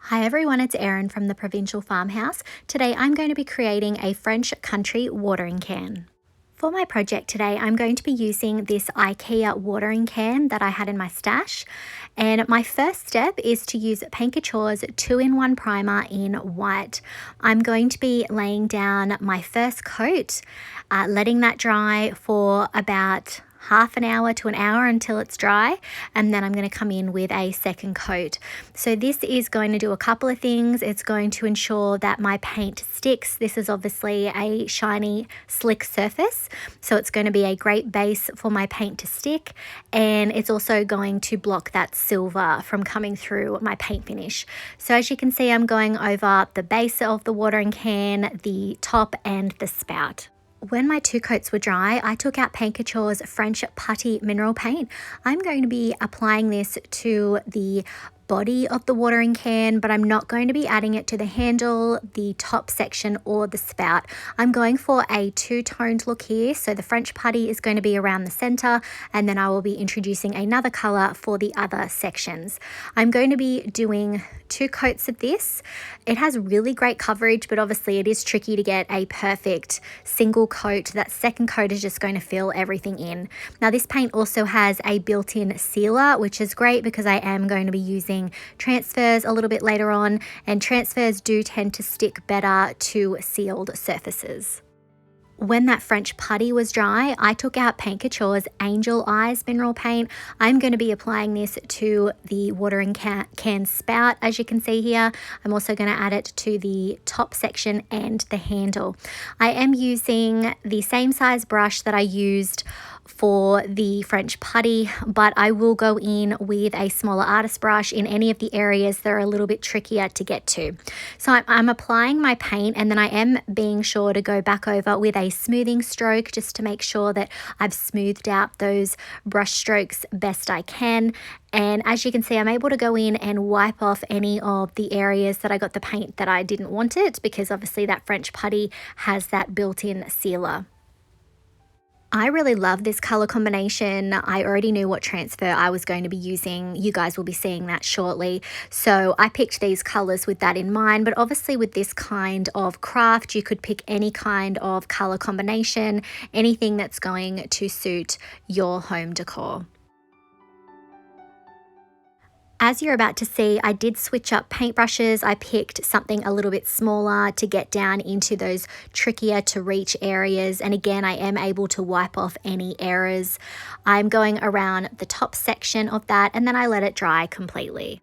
Hi everyone, it's Erin from the Provincial Farmhouse. Today I'm going to be creating a French country watering can. For my project today, I'm going to be using this IKEA watering can that I had in my stash. And my first step is to use Paint Couture's 2-in-1 primer in white. I'm going to be laying down my first coat, letting that dry for about half an hour to an hour until it's dry, and then I'm going to come in with a second coat. So this is going to do a couple of things. It's going to ensure that my paint sticks. This is obviously a shiny, slick surface, so it's going to be a great base for my paint to stick, and it's also going to block that silver from coming through my paint finish. So as you can see, I'm going over the base of the watering can, the top and the spout. When my two coats were dry, I took out Paint Couture's French Putty mineral paint. I'm going to be applying this to the body of the watering can, but I'm not going to be adding it to the handle, the top section or the spout. I'm going for a two-toned look here. So the French Putty is going to be around the center, and then I will be introducing another color for the other sections. I'm going to be doing 2 coats of this. It has really great coverage, but obviously it is tricky to get a perfect single coat. That second coat is just going to fill everything in. Now this paint also has a built-in sealer, which is great because I am going to be using transfers a little bit later on, and transfers do tend to stick better to sealed surfaces. When that French Putty was dry, I took out Paint Couture's Angel Eyes mineral paint. I'm going to be applying this to the watering can spout, as you can see here. I'm also going to add it to the top section and the handle. I am using the same size brush that I used for the French Putty, but I will go in with a smaller artist brush in any of the areas that are a little bit trickier to get to. So I'm applying my paint, and then I am being sure to go back over with a smoothing stroke just to make sure that I've smoothed out those brush strokes best I can. And as you can see, I'm able to go in and wipe off any of the areas that I got the paint that I didn't want it, because obviously that French Putty has that built-in sealer. I really love this color combination. I already knew what transfer I was going to be using. You guys will be seeing that shortly. So I picked these colors with that in mind, but obviously with this kind of craft, you could pick any kind of color combination, anything that's going to suit your home decor. As you're about to see, I did switch up paintbrushes. I picked something a little bit smaller to get down into those trickier to reach areas. And again, I am able to wipe off any errors. I'm going around the top section of that, and then I let it dry completely.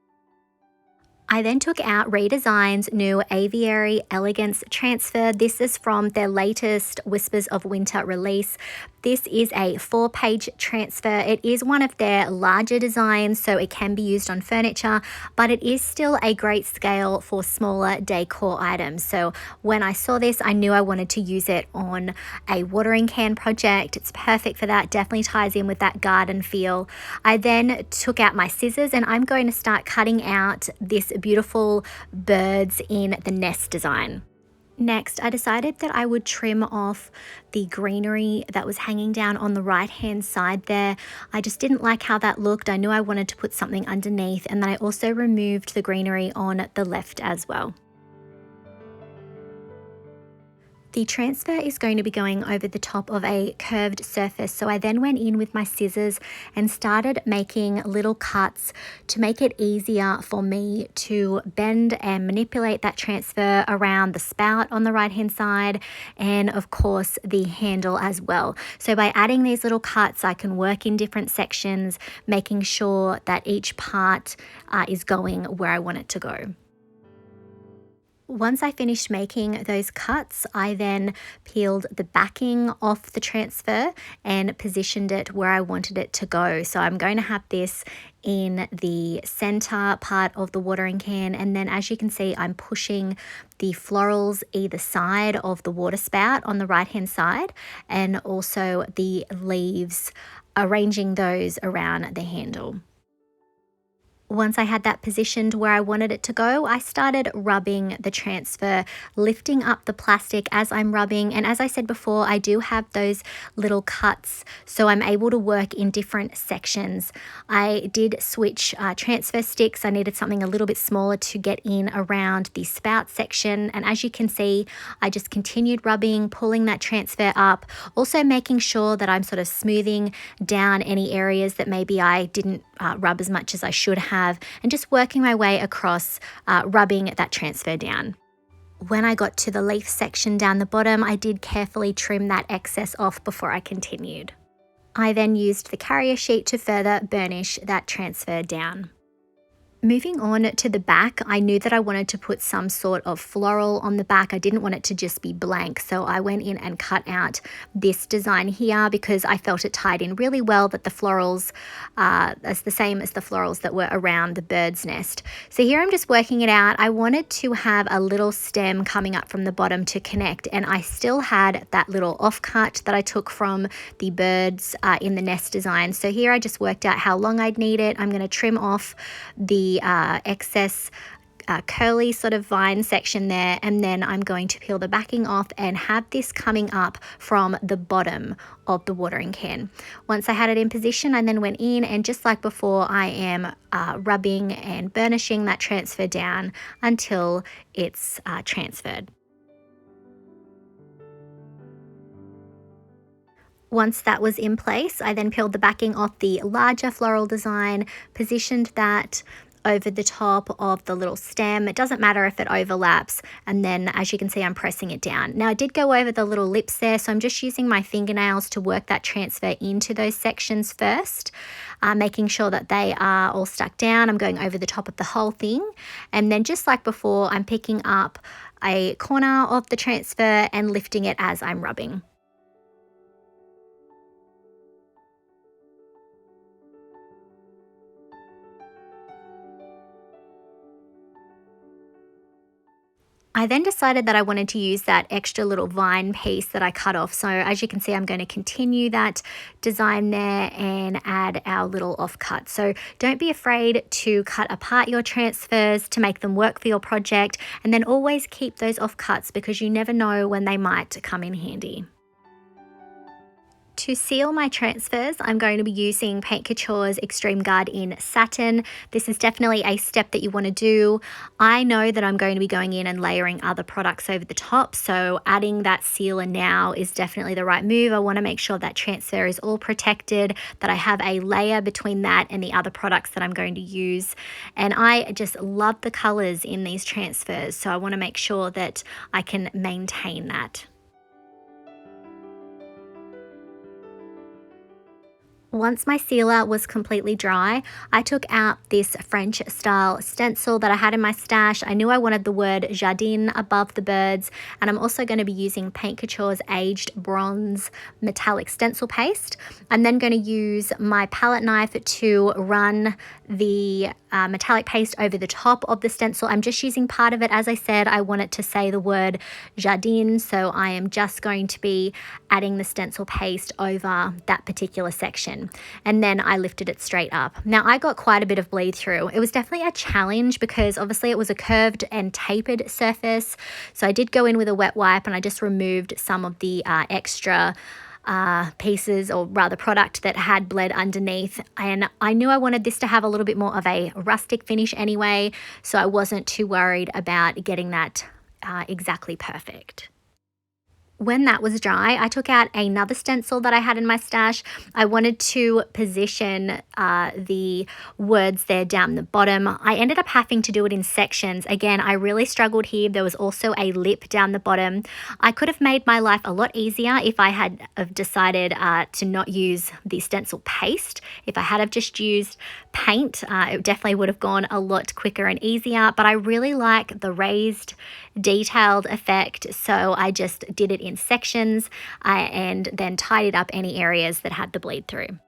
I then took out Redesign's new Aviary Elegance transfer. This is from their latest Whispers of Winter release. This is a 4-page transfer. It is one of their larger designs, so it can be used on furniture, but it is still a great scale for smaller decor items. So when I saw this, I knew I wanted to use it on a watering can project. It's perfect for that, definitely ties in with that garden feel. I then took out my scissors, and I'm going to start cutting out this beautiful birds in the nest design. Next, I decided that I would trim off the greenery that was hanging down on the right hand side there. I just didn't like how that looked. I knew I wanted to put something underneath, and then I also removed the greenery on the left as well. The transfer is going to be going over the top of a curved surface, so I then went in with my scissors and started making little cuts to make it easier for me to bend and manipulate that transfer around the spout on the right hand side, and of course the handle as well. So by adding these little cuts, I can work in different sections, making sure that each part is going where I want it to go. Once I finished making those cuts, I then peeled the backing off the transfer and positioned it where I wanted it to go. So I'm going to have this in the center part of the watering can, and then as you can see, I'm pushing the florals either side of the water spout on the right hand side, and also the leaves, arranging those around the handle. Once I had that positioned where I wanted it to go, I started rubbing the transfer, lifting up the plastic as I'm rubbing. And as I said before, I do have those little cuts, so I'm able to work in different sections. I did switch transfer sticks. I needed something a little bit smaller to get in around the spout section. And as you can see, I just continued rubbing, pulling that transfer up, also making sure that I'm sort of smoothing down any areas that maybe I didn't rub as much as I should have, and just working my way across, rubbing that transfer down. When I got to the leaf section down the bottom, I did carefully trim that excess off before I continued. I then used the carrier sheet to further burnish that transfer down. Moving on to the back, I knew that I wanted to put some sort of floral on the back. I didn't want it to just be blank, so I went in and cut out this design here because I felt it tied in really well, that the florals is the same as the florals that were around the bird's nest. So here I'm just working it out. I wanted to have a little stem coming up from the bottom to connect, and I still had that little offcut that I took from the birds in the nest design. So here I just worked out how long I'd need it. I'm going to trim off the excess curly sort of vine section there, and then I'm going to peel the backing off and have this coming up from the bottom of the watering can. Once I had it in position, I then went in, and just like before, I am rubbing and burnishing that transfer down until it's transferred. Once that was in place, I then peeled the backing off the larger floral design, positioned that over the top of the little stem. It doesn't matter if it overlaps, and then as you can see, I'm pressing it down. Now I did go over the little lips there, so I'm just using my fingernails to work that transfer into those sections first, making sure that they are all stuck down. I'm going over the top of the whole thing, and then just like before, I'm picking up a corner of the transfer and lifting it as I'm rubbing. I then decided that I wanted to use that extra little vine piece that I cut off. So as you can see, I'm going to continue that design there and add our little offcut. So don't be afraid to cut apart your transfers to make them work for your project, and then always keep those offcuts because you never know when they might come in handy. To seal my transfers, I'm going to be using Paint Couture's Extreme Guard in Satin. This is definitely a step that you want to do. I know that I'm going to be going in and layering other products over the top, so adding that sealer now is definitely the right move. I want to make sure that transfer is all protected, that I have a layer between that and the other products that I'm going to use. And I just love the colors in these transfers, so I want to make sure that I can maintain that. Once my sealer was completely dry, I took out this French style stencil that I had in my stash. I knew I wanted the word Jardin above the birds, and I'm also going to be using Paint Couture's Aged Bronze Metallic Stencil Paste. I'm then going to use my palette knife to run the metallic paste over the top of the stencil. I'm just using part of it. As I said, I want it to say the word Jardin, so I am just going to be adding the stencil paste over that particular section, and then I lifted it straight up. Now I got quite a bit of bleed through. It was definitely a challenge because obviously it was a curved and tapered surface, so I did go in with a wet wipe and I just removed some of the extra pieces, or rather product, that had bled underneath. And I knew I wanted this to have a little bit more of a rustic finish anyway, so I wasn't too worried about getting that exactly perfect. When that was dry, I took out another stencil that I had in my stash. I wanted to position the words there down the bottom. I ended up having to do it in sections. Again, I really struggled here. There was also a lip down the bottom. I could have made my life a lot easier if I had decided to not use the stencil paste. If I had have just used paint, it definitely would have gone a lot quicker and easier, but I really like the raised, detailed effect, so I just did it in sections and then tidied up any areas that had the bleed through.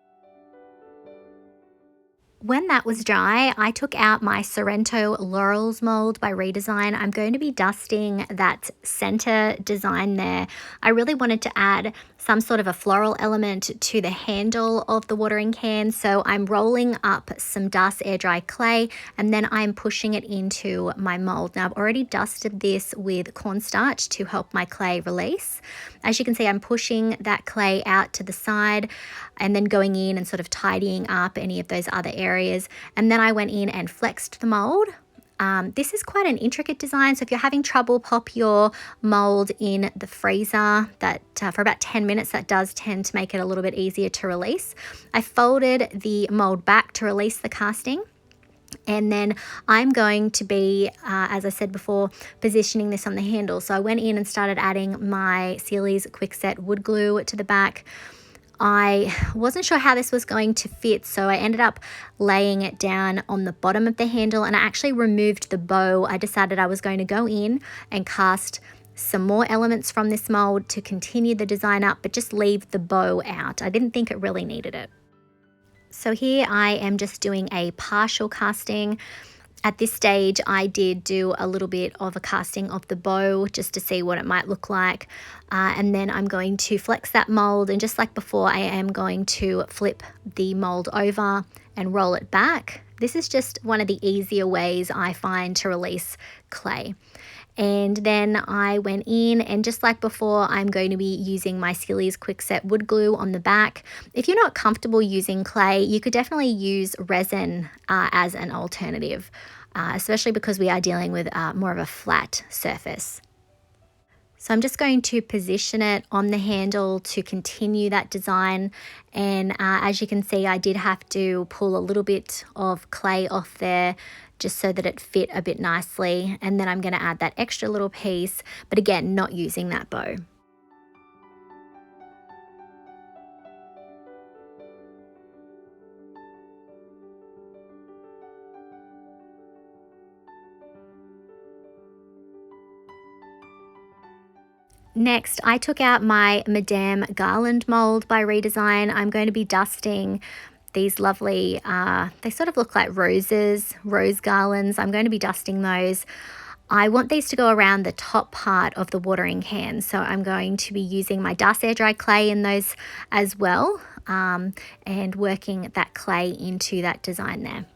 When that was dry, I took out my Sorrento Laurels mold by Redesign. I'm going to be dusting that center design there. I really wanted to add some sort of a floral element to the handle of the watering can, so I'm rolling up some dust air dry clay and then I'm pushing it into my mold. Now I've already dusted this with cornstarch to help my clay release. As you can see, I'm pushing that clay out to the side and then going in and sort of tidying up any of those other areas. And then I went in and flexed the mold. This is quite an intricate design, so if you're having trouble, pop your mold in the freezer for about 10 minutes. That does tend to make it a little bit easier to release. I folded the mold back to release the casting. And then I'm going to be, as I said before, positioning this on the handle. So I went in and started adding my Sealy's Quickset wood glue to the back. I wasn't sure how this was going to fit, so I ended up laying it down on the bottom of the handle, and I actually removed the bow. I decided I was going to go in and cast some more elements from this mold to continue the design up, but just leave the bow out. I didn't think it really needed it. So here I am just doing a partial casting. At this stage, I did do a little bit of a casting of the bow just to see what it might look like. And then I'm going to flex that mold, and just like before, I am going to flip the mold over and roll it back. This is just one of the easier ways I find to release clay. And then I went in, and just like before, I'm going to be using my Sealy's Quickset wood glue on the back. If you're not comfortable using clay, you could definitely use resin as an alternative, especially because we are dealing with more of a flat surface. So I'm just going to position it on the handle to continue that design. And as you can see, I did have to pull a little bit of clay off there just so that it fit a bit nicely. And then I'm going to add that extra little piece, but again, not using that bow. Next, I took out my Madame Garland mold by Redesign. I'm going to be dusting these lovely, they sort of look like roses, rose garlands. I'm going to be dusting those. I want these to go around the top part of the watering can, so I'm going to be using my dust air dry clay in those as well, and working that clay into that design there.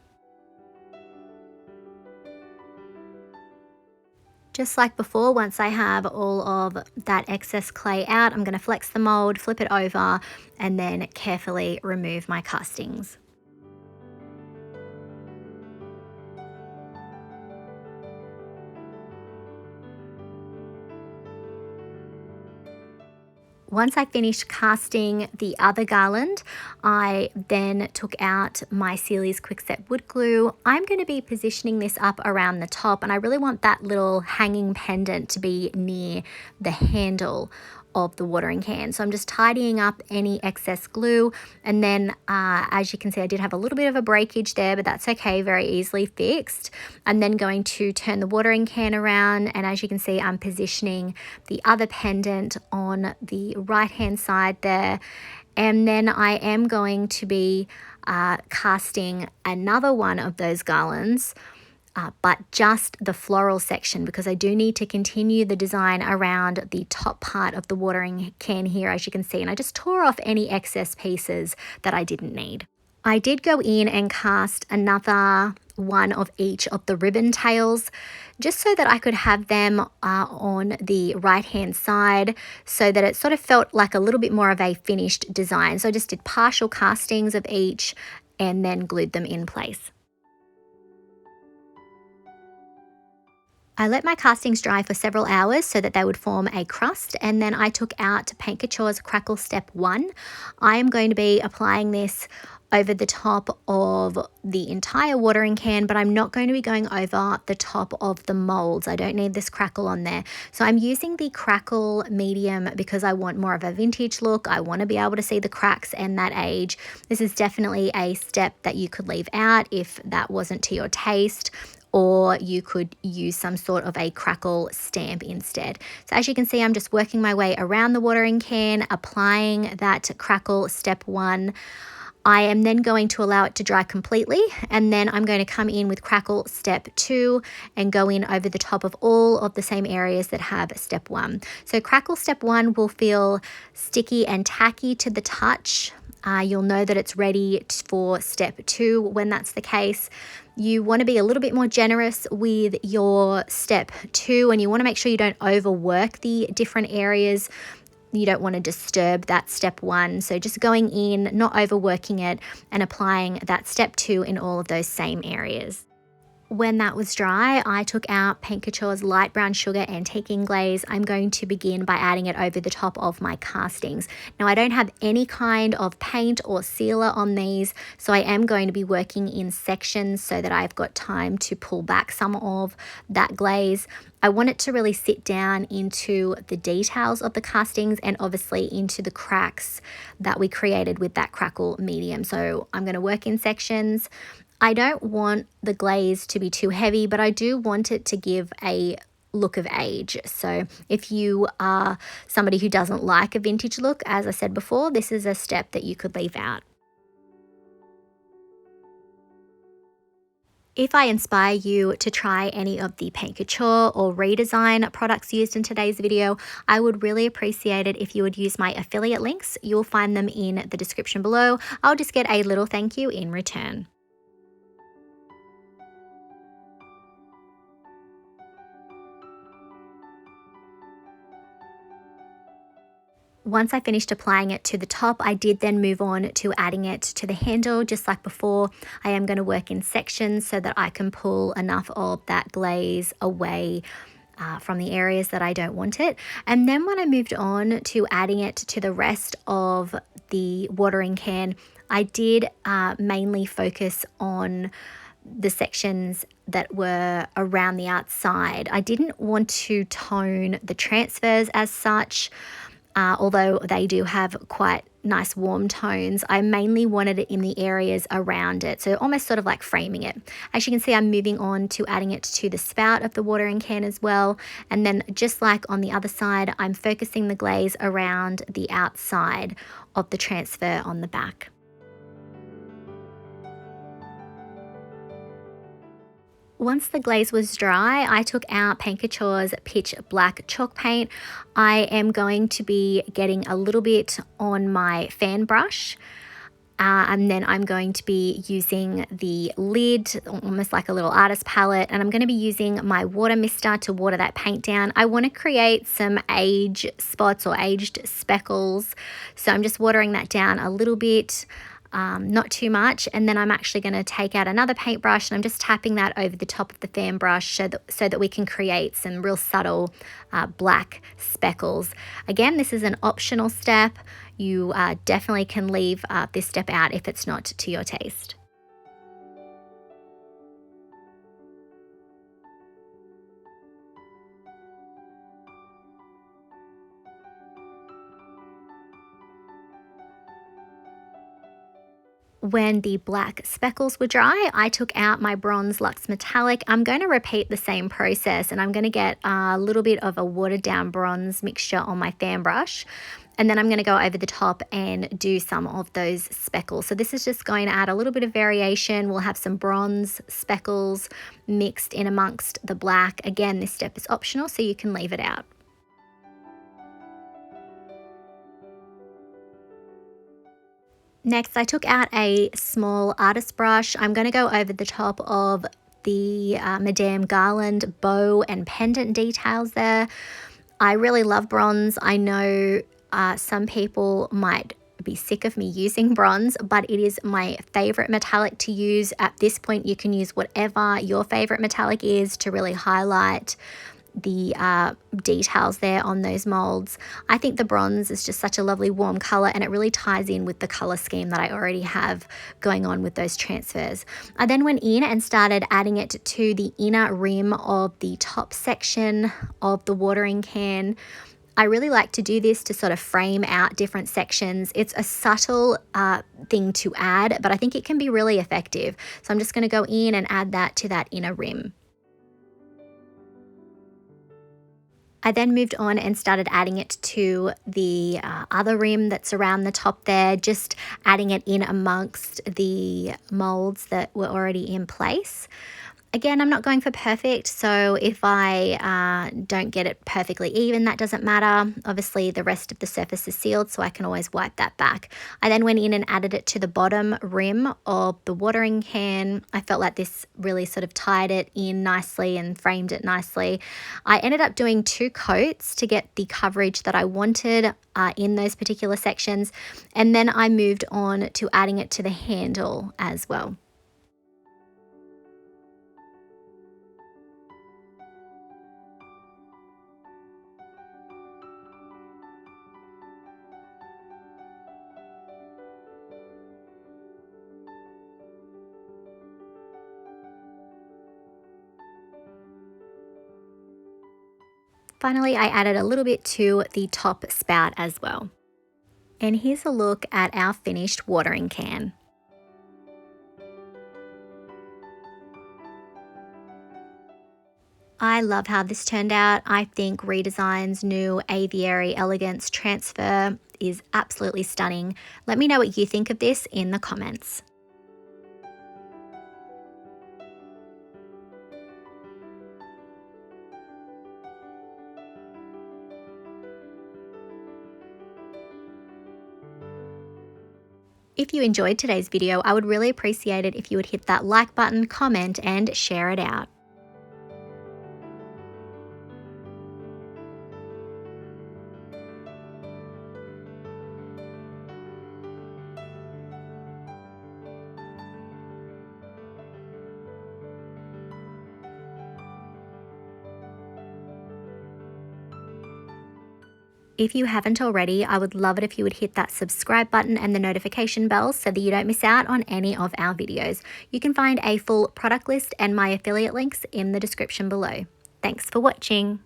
Just like before, once I have all of that excess clay out, I'm going to flex the mold, flip it over, and then carefully remove my castings. Once I finished casting the other garland, I then took out my Sealy's Quickset wood glue. I'm going to be positioning this up around the top, and I really want that little hanging pendant to be near the handle of the watering can. So I'm just tidying up any excess glue, and then as you can see, I did have a little bit of a breakage there, but that's okay, very easily fixed. I'm then going to turn the watering can around, and as you can see, I'm positioning the other pendant on the right hand side there. And then I am going to be casting another one of those garlands, but just the floral section, because I do need to continue the design around the top part of the watering can here, as you can see, and I just tore off any excess pieces that I didn't need. I did go in and cast another one of each of the ribbon tails, just so that I could have them on the right hand side, so that it sort of felt like a little bit more of a finished design. So I just did partial castings of each and then glued them in place. I let my castings dry for several hours so that they would form a crust, and then I took out Paint Couture's Crackle Step 1. I am going to be applying this over the top of the entire watering can, but I'm not going to be going over the top of the molds. I don't need this crackle on there. So I'm using the Crackle medium because I want more of a vintage look. I want to be able to see the cracks and that age. This is definitely a step that you could leave out if that wasn't to your taste, or you could use some sort of a crackle stamp instead. So as you can see, I'm just working my way around the watering can, applying that Crackle Step 1. I am then going to allow it to dry completely, and then I'm going to come in with Crackle Step 2 and go in over the top of all of the same areas that have Step 1. So Crackle Step 1 will feel sticky and tacky to the touch. You'll know that it's ready for Step 2 when that's the case. You want to be a little bit more generous with your Step 2, and you want to make sure you don't overwork the different areas. You don't want to disturb that Step 1. So just going in, not overworking it, and applying that Step 2 in all of those same areas. When that was dry, I took out Paint Couture's Light Brown Sugar Antiquing Glaze. I'm going to begin by adding it over the top of my castings. Now, I don't have any kind of paint or sealer on these, so I am going to be working in sections so that I've got time to pull back some of that glaze. I want it to really sit down into the details of the castings and obviously into the cracks that we created with that Crackle medium. So I'm going to work in sections. I don't want the glaze to be too heavy, but I do want it to give a look of age. So if you are somebody who doesn't like a vintage look, as I said before, this is a step that you could leave out. If I inspire you to try any of the Paint Couture or Redesign products used in today's video, I would really appreciate it if you would use my affiliate links. You'll find them in the description below. I'll just get a little thank you in return. Once I finished applying it to the top, I did then move on to adding it to the handle. Just like before, I am going to work in sections so that I can pull enough of that glaze away from the areas that I don't want it. And then when I moved on to adding it to the rest of the watering can, I did mainly focus on the sections that were around the outside. I didn't want to tone the transfers as such. Although they do have quite nice warm tones, I mainly wanted it in the areas around it, so almost sort of like framing it. As you can see, I'm moving on to adding it to the spout of the watering can as well, and then just like on the other side, I'm focusing the glaze around the outside of the transfer on the back. Once the glaze was dry, I took out Paint Couture's Pitch Black Chalk Paint. I am going to be getting a little bit on my fan brush. And then I'm going to be using the lid, almost like a little artist palette, and I'm going to be using my water mister to water that paint down. I want to create some age spots or aged speckles, so I'm just watering that down a little bit. Not too much, and then I'm actually going to take out another paintbrush and I'm just tapping that over the top of the fan brush so that we can create some real subtle black speckles. Again, this is an optional step. You definitely can leave this step out if it's not to your taste. When the black speckles were dry, I took out my bronze Lux Metallic. I'm going to repeat the same process, and I'm going to get a little bit of a watered down bronze mixture on my fan brush. And then I'm going to go over the top and do some of those speckles. So this is just going to add a little bit of variation. We'll have some bronze speckles mixed in amongst the black. Again, this step is optional, so you can leave it out. Next, I took out a small artist brush. I'm going to go over the top of the Madame Garland bow and pendant details there. I really love bronze. I know some people might be sick of me using bronze, but it is my favorite metallic to use. At this point, you can use whatever your favorite metallic is to really highlight the details there on those molds. I think the bronze is just such a lovely warm color, and it really ties in with the color scheme that I already have going on with those transfers. I then went in and started adding it to the inner rim of the top section of the watering can. I really like to do this to sort of frame out different sections. It's a subtle thing to add, but I think it can be really effective. So I'm just going to go in and add that to that inner rim. I then moved on and started adding it to the other rim that's around the top there, just adding it in amongst the molds that were already in place. Again, I'm not going for perfect, so if I don't get it perfectly even, that doesn't matter. Obviously, the rest of the surface is sealed, so I can always wipe that back. I then went in and added it to the bottom rim of the watering can. I felt like this really sort of tied it in nicely and framed it nicely. I ended up doing 2 coats to get the coverage that I wanted in those particular sections, and then I moved on to adding it to the handle as well. Finally, I added a little bit to the top spout as well. And here's a look at our finished watering can. I love how this turned out. I think Redesign's new Aviary Elegance transfer is absolutely stunning. Let me know what you think of this in the comments. If you enjoyed today's video, I would really appreciate it if you would hit that like button, comment, and share it out. If you haven't already, I would love it if you would hit that subscribe button and the notification bell so that you don't miss out on any of our videos. You can find a full product list and my affiliate links in the description below. Thanks for watching.